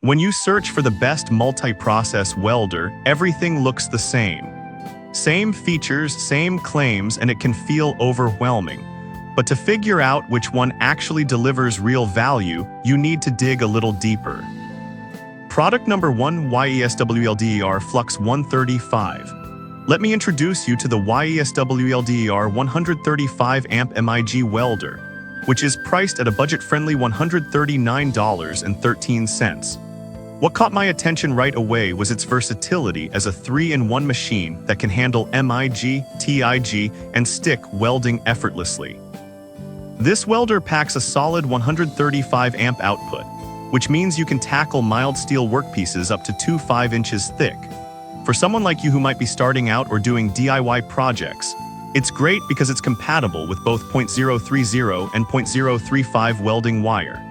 When you search for the best multi-process welder, everything looks the same. Same features, same claims, and it can feel overwhelming. But to figure out which one actually delivers real value, you need to dig a little deeper. Product number 1, YESWELDER Flux 135. Let me introduce you to the YESWELDER 135 amp MIG welder, which is priced at a budget-friendly $139.13. What caught my attention right away was its versatility as a 3-in-1 machine that can handle MIG, TIG, and stick welding effortlessly. This welder packs a solid 135 amp output, which means you can tackle mild steel workpieces up to 2 5-inches thick. For someone like you who might be starting out or doing DIY projects, it's great because it's compatible with both .030 and .035 welding wire.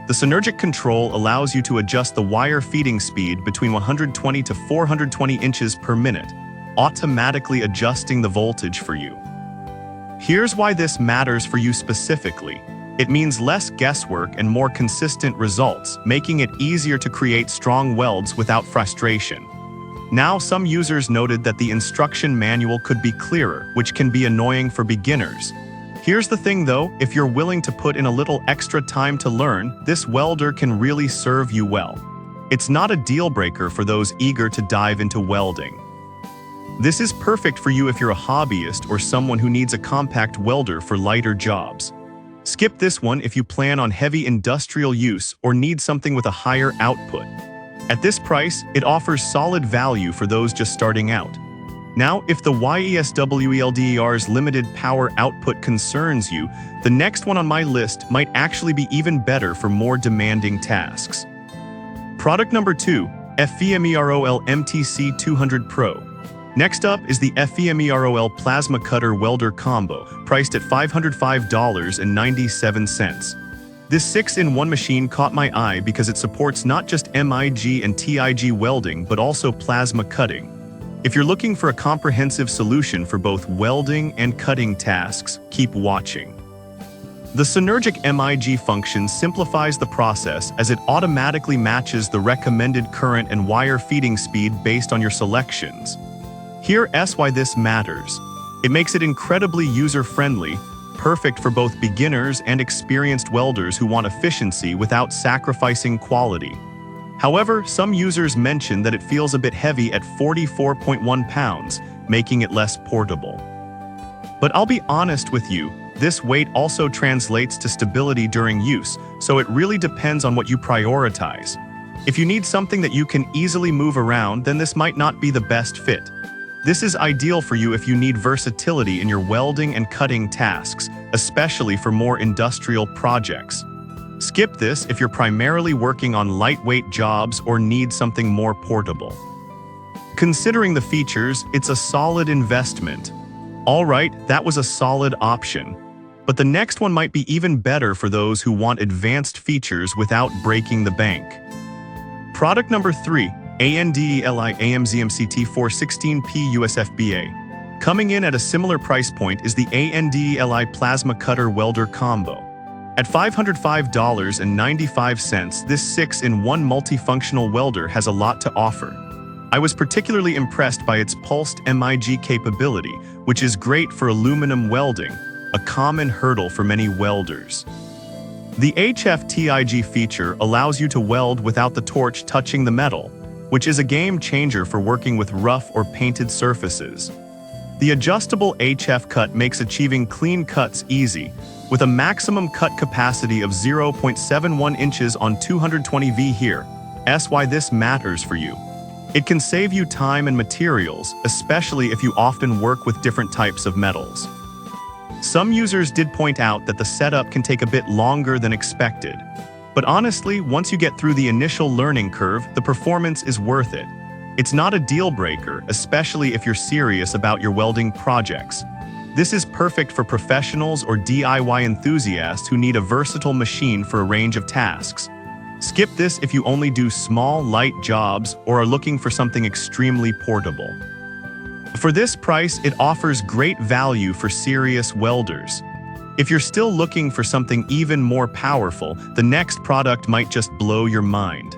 The synergic control allows you to adjust the wire feeding speed between 120 to 420 inches per minute, automatically adjusting the voltage for you. Here's why this matters for you specifically. It means less guesswork and more consistent results, making it easier to create strong welds without frustration. Now, some users noted that the instruction manual could be clearer, which can be annoying for beginners. Here's the thing though, if you're willing to put in a little extra time to learn, this welder can really serve you well. It's not a deal breaker for those eager to dive into welding. This is perfect for you if you're a hobbyist or someone who needs a compact welder for lighter jobs. Skip this one if you plan on heavy industrial use or need something with a higher output. At this price, it offers solid value for those just starting out. Now, if the YESWELDER's limited power output concerns you, the next one on my list might actually be even better for more demanding tasks. Product number 2, FEMEROL MTC 200 Pro. Next up is the FEMEROL Plasma Cutter Welder Combo, priced at $505.97. This 6-in-1 machine caught my eye because it supports not just MIG and TIG welding but also plasma cutting. If you're looking for a comprehensive solution for both welding and cutting tasks, keep watching. The synergic MIG function simplifies the process as it automatically matches the recommended current and wire feeding speed based on your selections. Here's why this matters. It makes it incredibly user-friendly, perfect for both beginners and experienced welders who want efficiency without sacrificing quality. However, some users mention that it feels a bit heavy at 44.1 pounds, making it less portable. But I'll be honest with you, this weight also translates to stability during use, so it really depends on what you prioritize. If you need something that you can easily move around, then this might not be the best fit. This is ideal for you if you need versatility in your welding and cutting tasks, especially for more industrial projects. Skip this if you're primarily working on lightweight jobs or need something more portable. Considering the features, it's a solid investment. Alright, that was a solid option. But the next one might be even better for those who want advanced features without breaking the bank. Product number 3, ANDELI AMZMCT 416P USFBA. Coming in at a similar price point is the ANDELI Plasma Cutter Welder Combo. At $505.95, this 6-in-1 multifunctional welder has a lot to offer. I was particularly impressed by its pulsed MIG capability, which is great for aluminum welding, a common hurdle for many welders. The HF-TIG feature allows you to weld without the torch touching the metal, which is a game changer for working with rough or painted surfaces. The adjustable HF cut makes achieving clean cuts easy, with a maximum cut capacity of 0.71 inches on 220V here. That's why this matters for you. It can save you time and materials, especially if you often work with different types of metals. Some users did point out that the setup can take a bit longer than expected. But honestly, once you get through the initial learning curve, the performance is worth it. It's not a deal breaker, especially if you're serious about your welding projects. This is perfect for professionals or DIY enthusiasts who need a versatile machine for a range of tasks. Skip this if you only do small, light jobs or are looking for something extremely portable. For this price, it offers great value for serious welders. If you're still looking for something even more powerful, the next product might just blow your mind.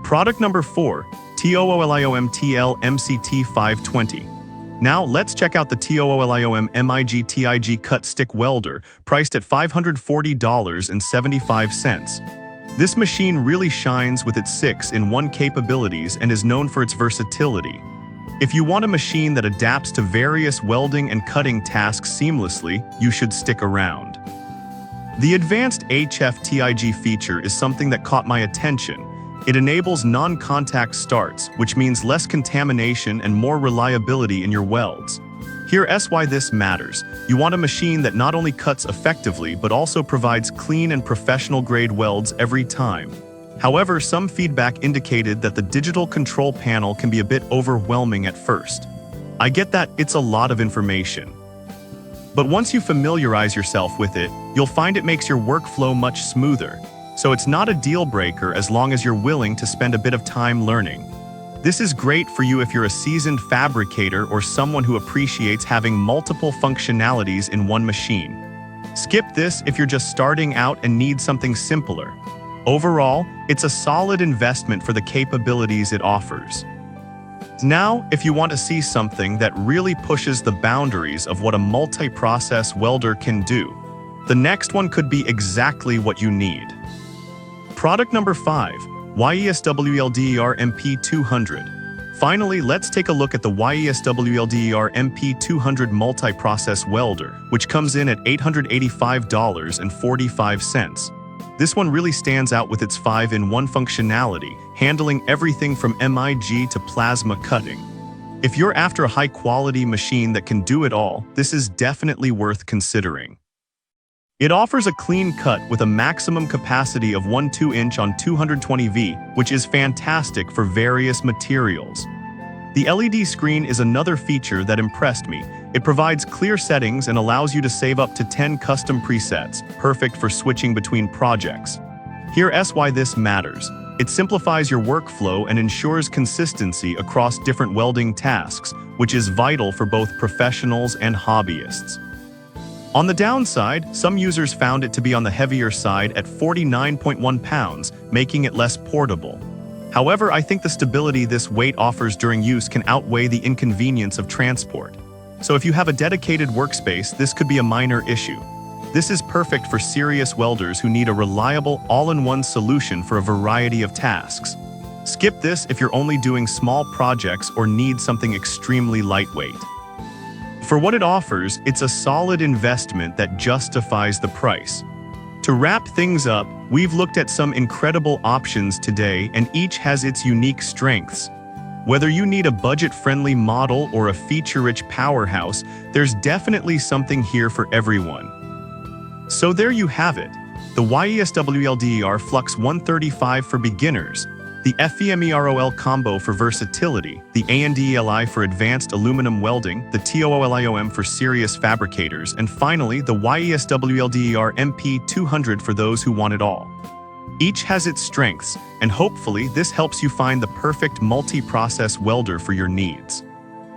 Product number 4, TOOLIOM TL MCT 520. Now let's check out the TOOLIOM MIG TIG cut stick welder, priced at $540.75. This machine really shines with its 6-in-1 capabilities and is known for its versatility. If you want a machine that adapts to various welding and cutting tasks seamlessly, you should stick around. The advanced HF-TIG feature is something that caught my attention. It enables non-contact starts, which means less contamination and more reliability in your welds. Here's why this matters. You want a machine that not only cuts effectively, but also provides clean and professional-grade welds every time. However, some feedback indicated that the digital control panel can be a bit overwhelming at first. I get that it's a lot of information. But once you familiarize yourself with it, you'll find it makes your workflow much smoother. So it's not a deal breaker as long as you're willing to spend a bit of time learning. This is great for you if you're a seasoned fabricator or someone who appreciates having multiple functionalities in one machine. Skip this if you're just starting out and need something simpler. Overall, it's a solid investment for the capabilities it offers. Now, if you want to see something that really pushes the boundaries of what a multi-process welder can do, the next one could be exactly what you need. Product number 5, YESWLDER MP200. Finally, let's take a look at the YESWLDER MP200 multi-process welder, which comes in at $885.45. This one really stands out with its 5-in-1 functionality, handling everything from MIG to plasma cutting. If you're after a high-quality machine that can do it all, this is definitely worth considering. It offers a clean cut with a maximum capacity of 1 2-inch on 220V, which is fantastic for various materials. The LED screen is another feature that impressed me. It provides clear settings and allows you to save up to 10 custom presets, perfect for switching between projects. Here's why this matters. It simplifies your workflow and ensures consistency across different welding tasks, which is vital for both professionals and hobbyists. On the downside, some users found it to be on the heavier side at 49.1 pounds, making it less portable. However, I think the stability this weight offers during use can outweigh the inconvenience of transport. So if you have a dedicated workspace, this could be a minor issue. This is perfect for serious welders who need a reliable, all-in-one solution for a variety of tasks. Skip this if you're only doing small projects or need something extremely lightweight. For what it offers, it's a solid investment that justifies the price. To wrap things up, we've looked at some incredible options today, and each has its unique strengths. Whether you need a budget-friendly model or a feature-rich powerhouse, there's definitely something here for everyone. So there you have it, the YESWLDER Flux 135 for beginners, the FEMEROL combo for versatility, the ANDELI for advanced aluminum welding, the TOOLIOM for serious fabricators, and finally the YESWLDER MP200 for those who want it all. Each has its strengths, and hopefully this helps you find the perfect multi-process welder for your needs.